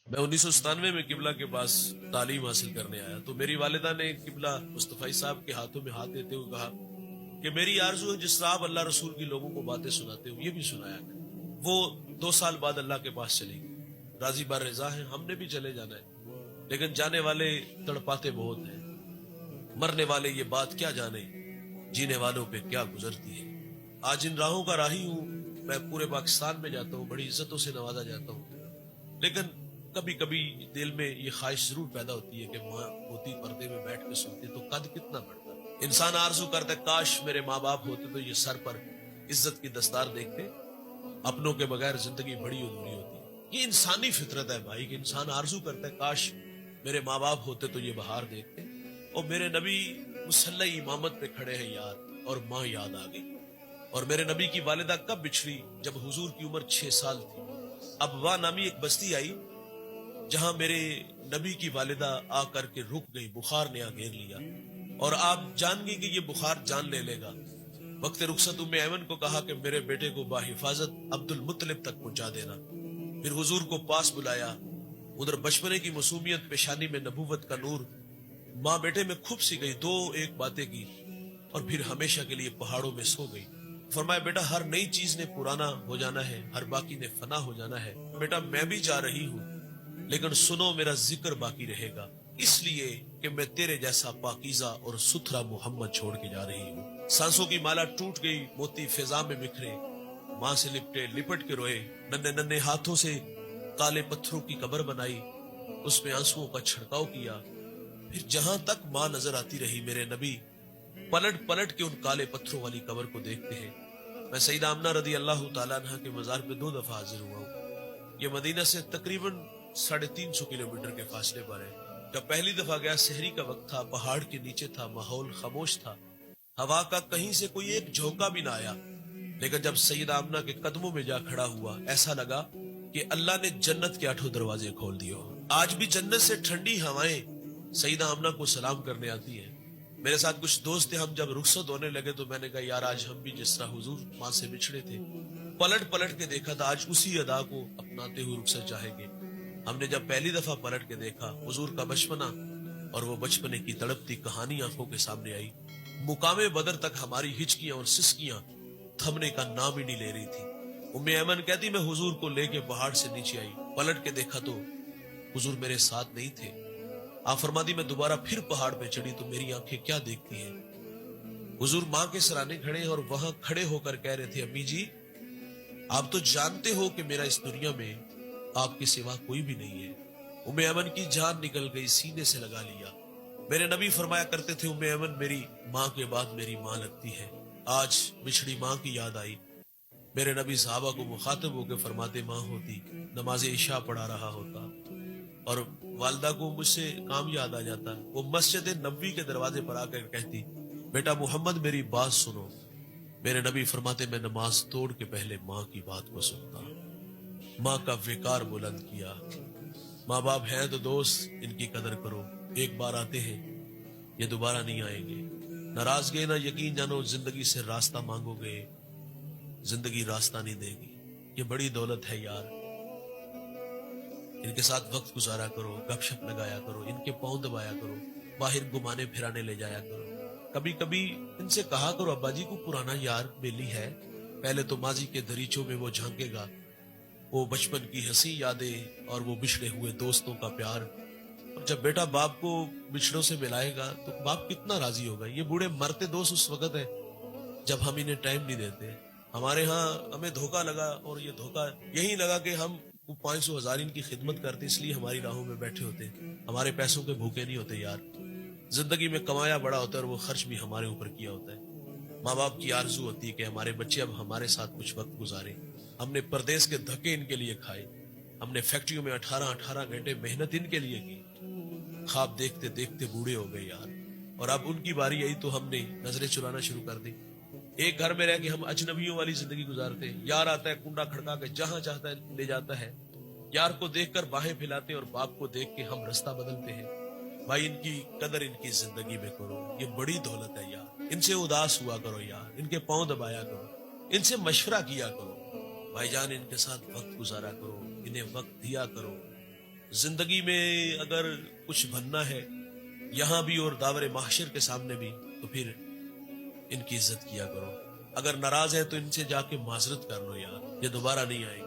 میں 1997 میں قبلہ کے پاس تعلیم حاصل کرنے آیا تو میری والدہ نے قبلہ مصطفی صاحب کے ہاتھوں میں ہاتھ دیتے ہوئے کہا کہ میری آرزو ہے جس طرح آپ اللہ رسول کی لوگوں کو باتیں سناتے ہو یہ بھی سنایا کریں۔ وہ 2 سال بعد اللہ کے پاس چلی گئی، راضی بار رضا ہے، ہم نے بھی چلے جانا ہے، لیکن جانے والے تڑپاتے بہت ہیں، مرنے والے یہ بات کیا جانے، جینے والوں پہ کیا گزرتی ہے۔ آج ان راہوں کا راہی ہوں، میں پورے پاکستان میں جاتا ہوں، بڑی عزتوں سے نوازا جاتا ہوں، لیکن کبھی کبھی دل میں یہ خواہش ضرور پیدا ہوتی ہے کہ ماں ہوتی پردے میں بیٹھ کے سنتی تو قد کتنا بڑھتا۔ انسان آرزو کرتا ہے کاش میرے ماں باپ ہوتے تو یہ سر پر عزت کی دستار دیکھتے، اپنوں کے بغیر زندگی بڑی ادھوری ہوتی۔ یہ انسانی فطرت ہے بھائی کہ انسان آرزو کرتا ہے کاش میرے ماں باپ ہوتے تو یہ بہار دیکھتے، اور میرے نبی مسلح امامت پہ کھڑے ہیں یار، اور ماں یاد آ گئی۔ اور میرے نبی کی والدہ کب بچھڑی؟ جب حضور کی عمر 6 سال تھی۔ ابوا نامی ایک بستی آئی جہاں میرے نبی کی والدہ آ کر کے رک گئی، بخار نے آ گھیر لیا، اور آپ جان گئی کہ یہ بخار جان لے لے گا۔ وقت رخصت ام ایمن کو کہا کہ میرے بیٹے کو باحفاظت عبد المطلب تک پہنچا دینا۔ پھر حضور کو پاس بلایا، ادھر بچپنے کی معصومیت، پیشانی میں نبوت کا نور، ماں بیٹے میں کھپ سی گئی، دو ایک باتیں کی اور پھر ہمیشہ کے لیے پہاڑوں میں سو گئی۔ فرمایا بیٹا ہر نئی چیز نے پرانا ہو جانا ہے، ہر باقی نے فنا ہو جانا ہے، بیٹا میں بھی جا رہی ہوں لیکن سنو میرا ذکر باقی رہے گا، اس لیے کہ میں تیرے جیسا پاکیزہ اور ستھرا محمد چھوڑ کے جا رہی ہوں۔ سانسوں کی مالا ٹوٹ گئی، موتی فضا میں بکھرے، ماں سے لپٹے لپٹ کے روئے، ننھے ننھے ہاتھوں سے کالے پتھروں کی قبر بنائی، اس میں آنسوؤں کا چھڑکاؤ کیا۔ پھر جہاں تک ماں نظر آتی رہی میرے نبی پلٹ پلٹ کے ان کالے پتھروں والی قبر کو دیکھتے ہیں۔ میں سیدہ آمنہ رضی اللہ تعالیٰ عنہ کے مزار پہ 2 دفعہ حاضر ہوا ہوں۔ یہ مدینہ سے تقریباً 350 کلومیٹر کے فاصلے پر ہے۔ جب پہلی دفعہ گیا سحری کا وقت تھا، پہاڑ کے نیچے تھا، ماحول خاموش تھا، ہوا کا کہیں سے کوئی ایک جھونکا بھی نہ آیا، لیکن جب سیدہ آمنہ کے قدموں میں جا کھڑا ہوا ایسا لگا کہ اللہ نے جنت کے 8 دروازے کھول دیے ہو۔ آج بھی جنت سے ٹھنڈی ہوائیں سیدہ آمنہ کو سلام کرنے آتی ہیں۔ میرے ساتھ کچھ دوست تھے، ہم جب رخصت ہونے لگے تو میں نے کہا یار آج ہم بھی جس طرح حضور ماں سے بچھڑے تھے پلٹ پلٹ کے دیکھا تھا، آج اسی ادا کو اپناتے ہوئے رخصت چاہیں گے۔ ہم نے جب پہلی دفعہ پلٹ کے دیکھا حضور کا بچپنا اور وہ بچپنے کی تڑپتی کہانی آنکھوں کے سامنے آئی۔ مقام بدر تک ہماری ہچکیاں اور سسکیاں تھمنے کا نام ہی نہیں لے رہی تھی۔ ام ایمن کہتی میں حضور کو لے کے پہاڑ سے نیچے آئی، پلٹ کے دیکھا تو حضور میرے ساتھ نہیں تھے۔ آپ فرماتی میں دوبارہ پھر پہاڑ پہ چڑھی تو میری آنکھیں کیا دیکھتی ہیں، حضور ماں کے سرانے کھڑے اور وہاں کھڑے ہو کر کہہ رہے تھے امی جی آپ تو جانتے ہو کہ میرا اس دنیا میں آپ کے سوا کوئی بھی نہیں ہے۔ ام ایمن کی جان نکل گئی، سینے سے لگا لیا۔ میرے نبی فرمایا کرتے تھے ام ایمن میری ماں کے بعد میری ماں لگتی ہے۔ آج بچھڑی ماں کی یاد آئی۔ میرے نبی صحابہ کو مخاطب ہو کے فرماتے ماں ہوتی نماز عشاء پڑھا رہا ہوتا اور والدہ کو مجھ سے کام یاد آ جاتا، وہ مسجد نبوی کے دروازے پر آ کر کہتی بیٹا محمد میری بات سنو۔ میرے نبی فرماتے میں نماز توڑ کے پہلے ماں کی بات کو سنتا۔ ماں کا وقار بلند کیا۔ ماں باپ ہیں تو دوست ان کی قدر کرو، ایک بار آتے ہیں یہ دوبارہ نہیں آئیں گے۔ ناراض گئے نہ یقین جانو، زندگی سے راستہ مانگو گے زندگی راستہ نہیں دے گی۔ یہ بڑی دولت ہے یار، ان کے ساتھ وقت گزارا کرو، گپ شپ لگایا کرو، ان کے پاؤں دبایا کرو، باہر گھمانے پھرانے لے جایا کرو۔ کبھی کبھی ان سے کہا کرو ابا جی کو پرانا یار بیلی ہے، پہلے تو ماضی کے دریچوں میں وہ جھانکے گا، وہ بچپن کی ہنسی یادیں اور وہ بچھڑے ہوئے دوستوں کا پیار، اور جب بیٹا باپ کو بچھڑوں سے ملائے گا تو باپ کتنا راضی ہوگا۔ یہ بوڑھے مرتے دوست اس وقت ہے جب ہم انہیں ٹائم نہیں دیتے۔ ہمارے ہاں ہمیں دھوکہ لگا، اور یہ دھوکہ یہی لگا کہ ہم 500,000 ان کی خدمت کرتے اس لیے ہماری راہوں میں بیٹھے ہوتے، ہمارے پیسوں کے بھوکے نہیں ہوتے یار۔ زندگی میں کمایا بڑا ہوتا ہے اور وہ خرچ بھی ہمارے اوپر کیا ہوتا ہے۔ ماں باپ کی آرزو ہوتی ہے کہ ہمارے بچے اب ہمارے ساتھ کچھ وقت گزارے۔ ہم نے پردیس کے دھکے ان کے لیے کھائے، ہم نے فیکٹریوں میں 18 گھنٹے محنت ان کے لیے کی، خواب دیکھتے دیکھتے بوڑھے ہو گئے یار، اور اب ان کی باری آئی تو ہم نے نظریں چرانا شروع کر دی۔ ایک گھر میں رہ کے ہم اجنبیوں والی زندگی گزارتے، یار آتا ہے کنڈا کھڑکا کے جہاں چاہتا ہے لے جاتا ہے، یار کو دیکھ کر باہیں پھیلاتے اور باپ کو دیکھ کے ہم رستہ بدلتے ہیں۔ بھائی ان کی قدر ان کی زندگی میں کرو، یہ بڑی دولت ہے یار۔ ان سے اداس ہوا کرو یار، ان کے پاؤں دبایا کرو، ان سے مشورہ کیا کرو، بھائی جان ان کے ساتھ وقت گزارا کرو، انہیں وقت دیا کرو۔ زندگی میں اگر کچھ بننا ہے یہاں بھی اور داور محشر کے سامنے بھی تو پھر ان کی عزت کیا کرو. اگر ناراض ہے تو ان سے جا کے معذرت کر لو یار, یہ دوبارہ نہیں آئیں گے.